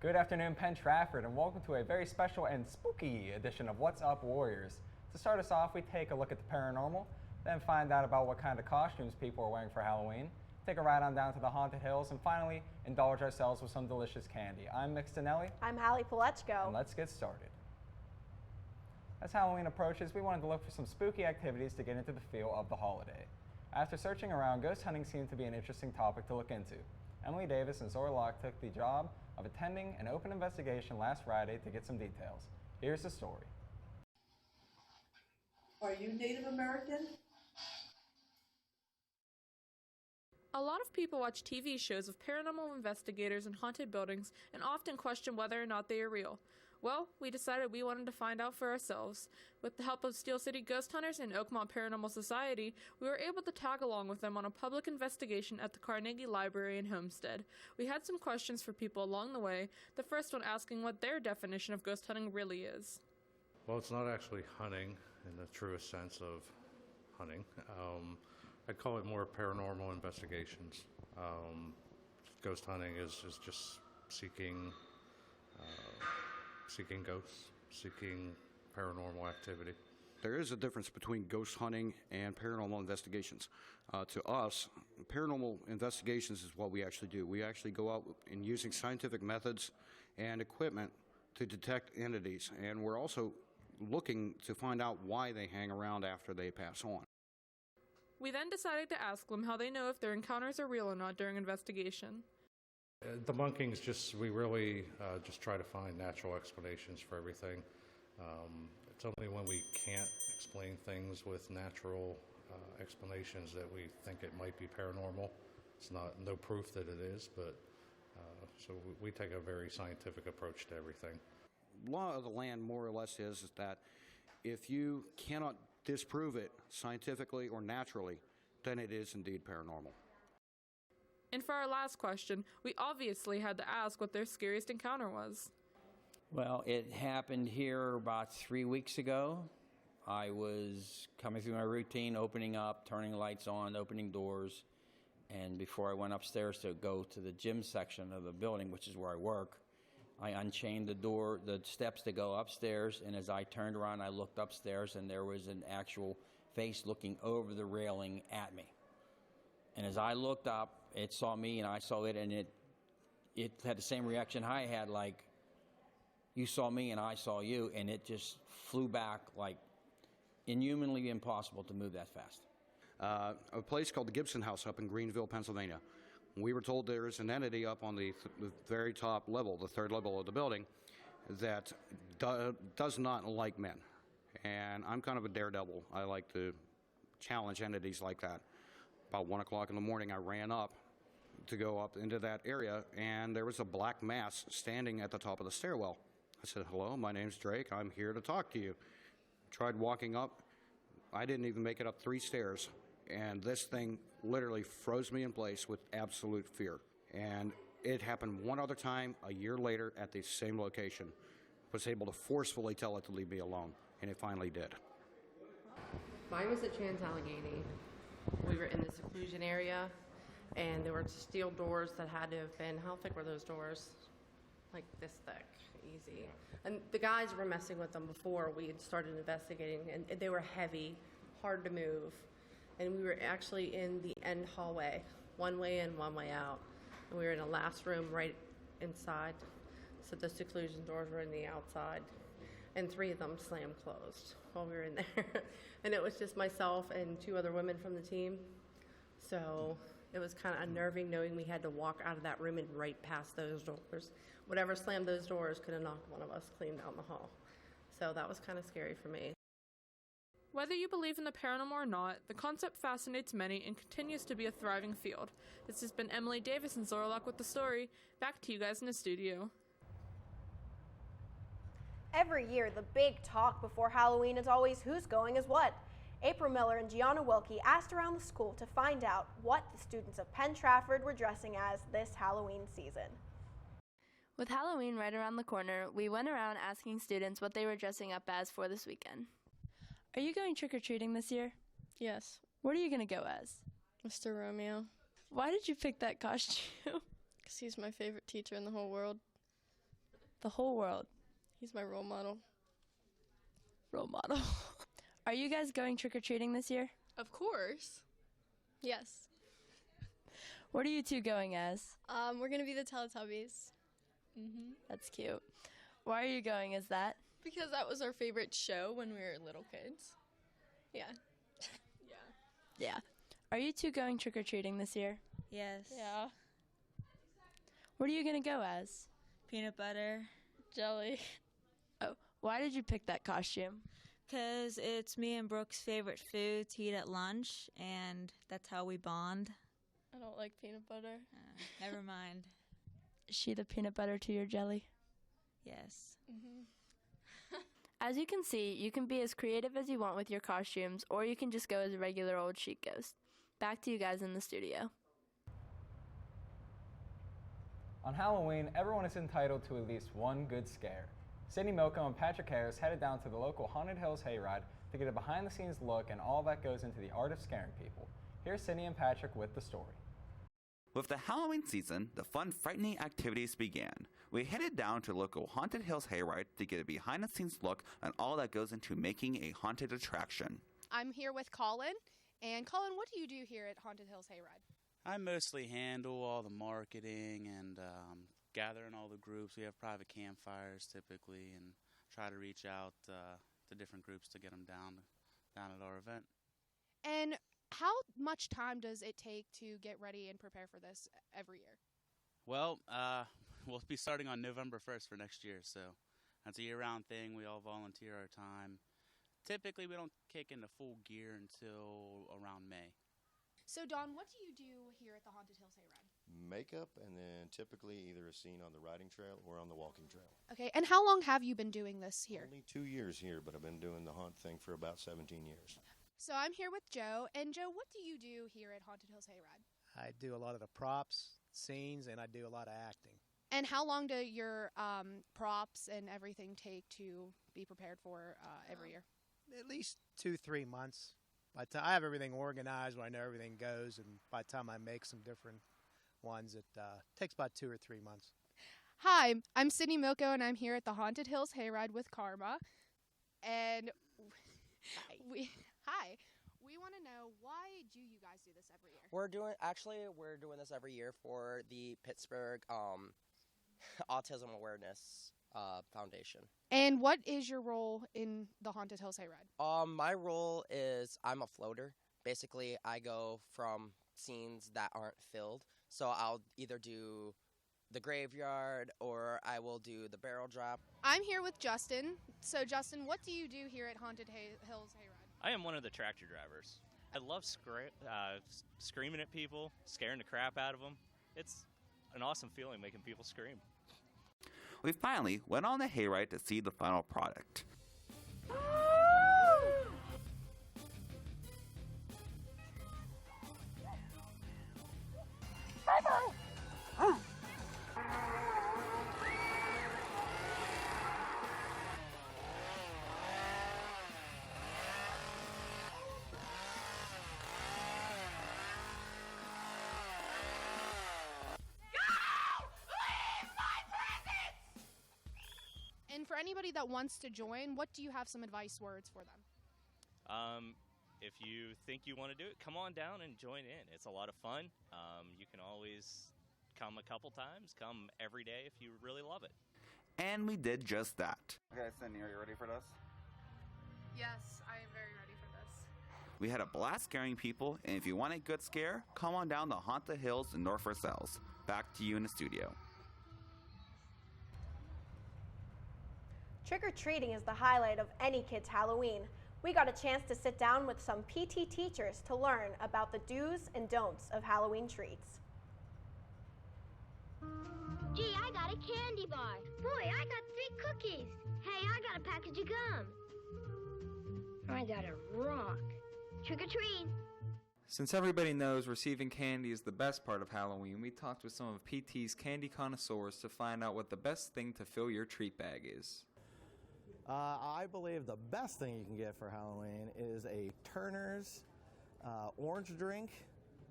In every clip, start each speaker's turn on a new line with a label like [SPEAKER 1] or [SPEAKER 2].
[SPEAKER 1] Good afternoon, Penn Trafford, and welcome to a very special and spooky edition of What's Up Warriors. To start us off, we take a look at the paranormal, then find out about what kind of costumes people are wearing for Halloween, take a ride on down to the Haunted Hills, and finally indulge ourselves with some delicious candy. I'm Mick Stinelli.
[SPEAKER 2] I'm Hallie Palechko.
[SPEAKER 1] And let's get started. As Halloween approaches, we wanted to look for some spooky activities to get into the feel of the holiday. After searching around, ghost hunting seemed to be an interesting topic to look into. Emily Davis and Zora Locke took the job of attending an open investigation last Friday to get some details. Here's the story.
[SPEAKER 3] Are you Native American?
[SPEAKER 4] A lot of people watch TV shows of paranormal investigators in haunted buildings and often question whether or not they are real. Well, we decided we wanted to find out for ourselves. With the help of Steel City Ghost Hunters and Oakmont Paranormal Society, we were able to tag along with them on a public investigation at the Carnegie Library in Homestead. We had some questions for people along the way, the first one asking what their definition of ghost hunting really is.
[SPEAKER 5] Well, it's not actually hunting in the truest sense of hunting. I'd call it more paranormal investigations. Ghost hunting is just seeking ghosts, seeking paranormal activity.
[SPEAKER 6] There is a difference between ghost hunting and paranormal investigations. To us, paranormal investigations is what we actually do. We actually go out and using scientific methods and equipment to detect entities, and we're also looking to find out why they hang around after they pass on.
[SPEAKER 4] We then decided to ask them how they know if their encounters are real or not during investigation.
[SPEAKER 5] Debunking's we really just try to find natural explanations for everything. It's only when we can't explain things with natural explanations that we think it might be paranormal. It's no proof that it is, but so we take a very scientific approach to everything.
[SPEAKER 6] Law of the land more or less is that if you cannot disprove it scientifically or naturally, then it is indeed paranormal.
[SPEAKER 4] And for our last question, we obviously had to ask what their scariest encounter was.
[SPEAKER 7] Well, it happened here about 3 weeks ago. I was coming through my routine, opening up, turning lights on, opening doors, and before I went upstairs to go to the gym section of the building, which is where I work, I unchained the steps to go upstairs, and as I turned around, I looked upstairs, and there was an actual face looking over the railing at me. And as I looked up, it saw me, and I saw it, and it had the same reaction I had, like, you saw me and I saw you, and it just flew back like inhumanly impossible to move that fast.
[SPEAKER 6] A place called the Gibson House up in Greenville, Pennsylvania. We were told there is an entity up on the very top level, the third level of the building, that does not like men. And I'm kind of a daredevil. I like to challenge entities like that. About 1 o'clock in the morning, I ran up to go up into that area, and there was a black mass standing at the top of the stairwell. I said, hello, my name's Drake. I'm here to talk to you. Tried walking up. I didn't even make it up 3 stairs, and this thing literally froze me in place with absolute fear. And it happened one other time a year later at the same location. Was able to forcefully tell it to leave me alone, and it finally did.
[SPEAKER 8] Mine was at Chan's Allegheny. We were in the seclusion area, and there were steel doors that had to have been, how thick were those doors? Like this thick, easy. And the guys were messing with them before we had started investigating, and they were heavy, hard to move. And we were actually in the end hallway, one way in, one way out. And we were in a last room right inside. So the seclusion doors were in the outside. And 3 of them slammed closed while we were in there. And it was just myself and 2 other women from the team. So it was kind of unnerving knowing we had to walk out of that room and right past those doors. Whatever slammed those doors could have knocked one of us clean down the hall. So that was kind of scary for me.
[SPEAKER 4] Whether you believe in the paranormal or not, the concept fascinates many and continues to be a thriving field. This has been Emily Davis and Zora Locke with the story. Back to you guys in the studio.
[SPEAKER 2] Every year, the big talk before Halloween is always who's going as what. April Miller and Gianna Wilkie asked around the school to find out what the students of Penn Trafford were dressing as this Halloween season.
[SPEAKER 9] With Halloween right around the corner, we went around asking students what they were dressing up as for this weekend.
[SPEAKER 10] Are you going trick-or-treating this year?
[SPEAKER 11] Yes.
[SPEAKER 10] What are you going to go as?
[SPEAKER 11] Mr. Romeo.
[SPEAKER 10] Why did you pick that costume?
[SPEAKER 11] Because he's my favorite teacher in the whole world.
[SPEAKER 10] The whole world.
[SPEAKER 11] He's my role model.
[SPEAKER 10] Role model. Are you guys going trick-or-treating this year?
[SPEAKER 11] Of course. Yes.
[SPEAKER 10] What are you two going as?
[SPEAKER 11] We're gonna be the Teletubbies.
[SPEAKER 10] That's cute. Why are you going as that?
[SPEAKER 11] Because that was our favorite show when we were little kids. Yeah.
[SPEAKER 10] Yeah. Are you two going trick-or-treating this year?
[SPEAKER 12] Yes.
[SPEAKER 11] Yeah.
[SPEAKER 10] What are you going to go as?
[SPEAKER 12] Peanut butter.
[SPEAKER 11] Jelly.
[SPEAKER 10] Oh, why did you pick that costume?
[SPEAKER 12] Because it's me and Brooke's favorite food to eat at lunch, and that's how we bond.
[SPEAKER 11] I don't like peanut butter.
[SPEAKER 12] Never mind.
[SPEAKER 10] Is she the peanut butter to your jelly?
[SPEAKER 12] Yes.
[SPEAKER 9] As you can see, you can be as creative as you want with your costumes, or you can just go as a regular old sheet ghost. Back to you guys in the studio.
[SPEAKER 1] On Halloween, everyone is entitled to at least one good scare. Sydney Milko and Patrick Harris headed down to the local Haunted Hills Hayride to get a behind-the-scenes look and all that goes into the art of scaring people. Here's Sydney and Patrick with the story.
[SPEAKER 13] With the Halloween season, the fun, frightening activities began. We headed down to local Haunted Hills Hayride to get a behind-the-scenes look on all that goes into making a haunted attraction.
[SPEAKER 14] I'm here with Colin. And Colin, what do you do here at Haunted Hills Hayride?
[SPEAKER 15] I mostly handle all the marketing and gathering all the groups. We have private campfires typically and try to reach out to different groups to get them down at our event.
[SPEAKER 14] And how much time does it take to get ready and prepare for this every year?
[SPEAKER 15] Well, we'll be starting on November 1st for next year, so that's a year-round thing. We all volunteer our time. Typically, we don't kick into full gear until around May.
[SPEAKER 14] So, Don, what do you do here at the Haunted Hills Hayride?
[SPEAKER 16] Makeup, and then typically either a scene on the riding trail or on the walking trail.
[SPEAKER 14] Okay, and how long have you been doing this here?
[SPEAKER 16] Only 2 years here, but I've been doing the haunt thing for about 17 years.
[SPEAKER 14] So I'm here with Joe, and Joe, what do you do here at Haunted Hills Hayride?
[SPEAKER 17] I do a lot of the props, scenes, and I do a lot of acting.
[SPEAKER 14] And how long do your props and everything take to be prepared for every year?
[SPEAKER 17] At least 2-3 months. By the time I have everything organized, where I know everything goes, and by the time I make some different ones, it takes about 2 or 3 months.
[SPEAKER 14] Hi, I'm Sydney Milko, and I'm here at the Haunted Hills Hayride with Karma. And we want to know, why do you guys do this every year?
[SPEAKER 18] We're doing this every year for the Pittsburgh Autism Awareness Foundation.
[SPEAKER 14] And what is your role in the Haunted Hills Hayride?
[SPEAKER 18] My role is I'm a floater. Basically, I go from scenes that aren't filled. So I'll either do the graveyard or I will do the barrel drop.
[SPEAKER 14] I'm here with Justin. So Justin, what do you do here at Haunted Hills Hayride?
[SPEAKER 19] I am one of the tractor drivers. I love screaming at people, scaring the crap out of them. It's an awesome feeling making people scream.
[SPEAKER 13] We finally went on the hayride to see the final product.
[SPEAKER 14] And for anybody that wants to join, what do you have some advice words for them?
[SPEAKER 19] If you think you want to do it, come on down and join in. It's a lot of fun. You can always come a couple times, come every day if you really love it.
[SPEAKER 13] And we did just that.
[SPEAKER 20] Okay, Sydney, are you ready for this?
[SPEAKER 14] Yes, I am very ready for this.
[SPEAKER 13] We had a blast scaring people, and if you want a good scare, come on down to Haunt the Hills in North Versailles. Back to you in the studio.
[SPEAKER 2] Trick-or-treating is the highlight of any kid's Halloween. We got a chance to sit down with some PT teachers to learn about the do's and don'ts of Halloween treats.
[SPEAKER 21] Gee, I got a candy bar. Boy, I got 3 cookies. Hey, I got a package of gum. I got a rock. Trick or treat.
[SPEAKER 22] Since everybody knows receiving candy is the best part of Halloween, we talked with some of PT's candy connoisseurs to find out what the best thing to fill your treat bag is.
[SPEAKER 23] I believe the best thing you can get for Halloween is a Turner's orange drink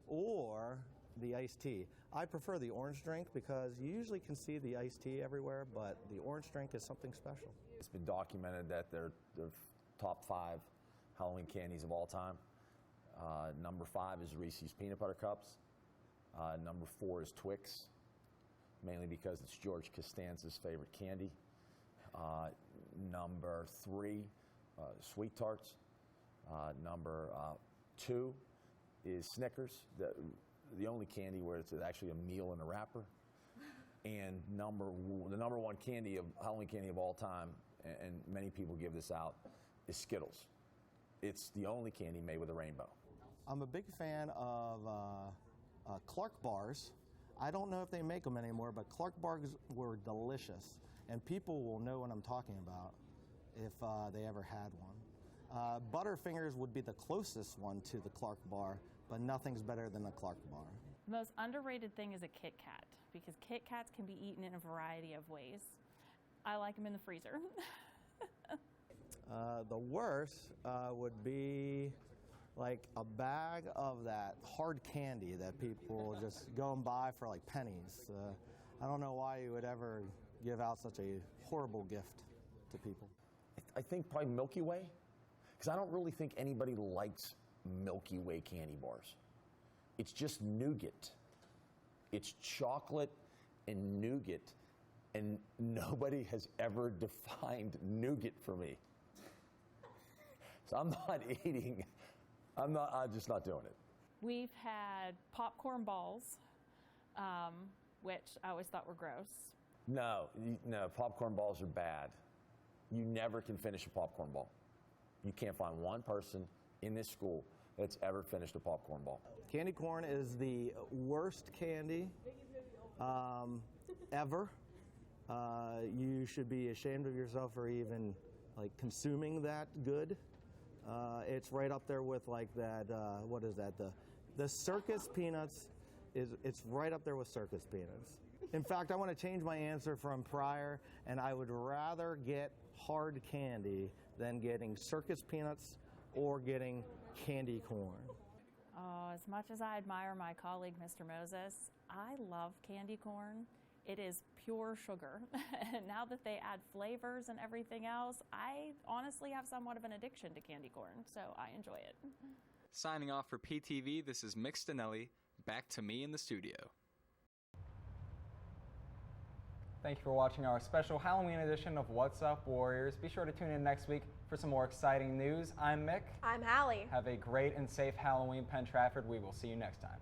[SPEAKER 23] or the iced tea. I prefer the orange drink because you usually can see the iced tea everywhere, but the orange drink is something special.
[SPEAKER 3] It's been documented that they're the top 5 Halloween candies of all time. Number 5 is Reese's Peanut Butter Cups. Number 4 is Twix, mainly because it's George Costanza's favorite candy. Number 3, Sweet Tarts. Number 2 is Snickers, the only candy where it's actually a meal in a wrapper. And the number 1 candy of Halloween candy of all time, and many people give this out, is Skittles. It's the only candy made with a rainbow.
[SPEAKER 23] I'm a big fan of Clark bars. I don't know if they make them anymore, but Clark bars were delicious, and people will know what I'm talking about if they ever had one. Butterfingers would be the closest one to the Clark bar, but nothing's better than the Clark bar.
[SPEAKER 5] The most underrated thing is a Kit Kat, because Kit Kats can be eaten in a variety of ways. I like them in the freezer.
[SPEAKER 23] The worst would be like a bag of that hard candy that people just go and buy for like pennies. I don't know why you would ever give out such a horrible gift to people.
[SPEAKER 3] I think probably Milky Way, because I don't really think anybody likes Milky Way candy bars. It's just nougat. It's chocolate and nougat, and nobody has ever defined nougat for me. So I'm just not doing it.
[SPEAKER 5] We've had popcorn balls, which I always thought were gross.
[SPEAKER 3] No, popcorn balls are bad. You never can finish a popcorn ball. You can't find one person in this school that's ever finished a popcorn ball.
[SPEAKER 23] Candy corn is the worst candy ever. You should be ashamed of yourself for even like consuming that good. It's right up there with like that, what is that? The circus peanuts, it's right up there with circus peanuts. In fact, I want to change my answer from prior, and I would rather get hard candy than getting circus peanuts or getting candy corn.
[SPEAKER 5] Oh, as much as I admire my colleague, Mr. Moses, I love candy corn. It is pure sugar. And now that they add flavors and everything else, I honestly have somewhat of an addiction to candy corn, so I enjoy it.
[SPEAKER 22] Signing off for PTV, this is Mick Stinelli. Back to me in the studio.
[SPEAKER 1] Thank you for watching our special Halloween edition of What's Up Warriors. Be sure to tune in next week for some more exciting news. I'm Mick.
[SPEAKER 2] I'm Hallie.
[SPEAKER 1] Have a great and safe Halloween, Penn Trafford. We will see you next time.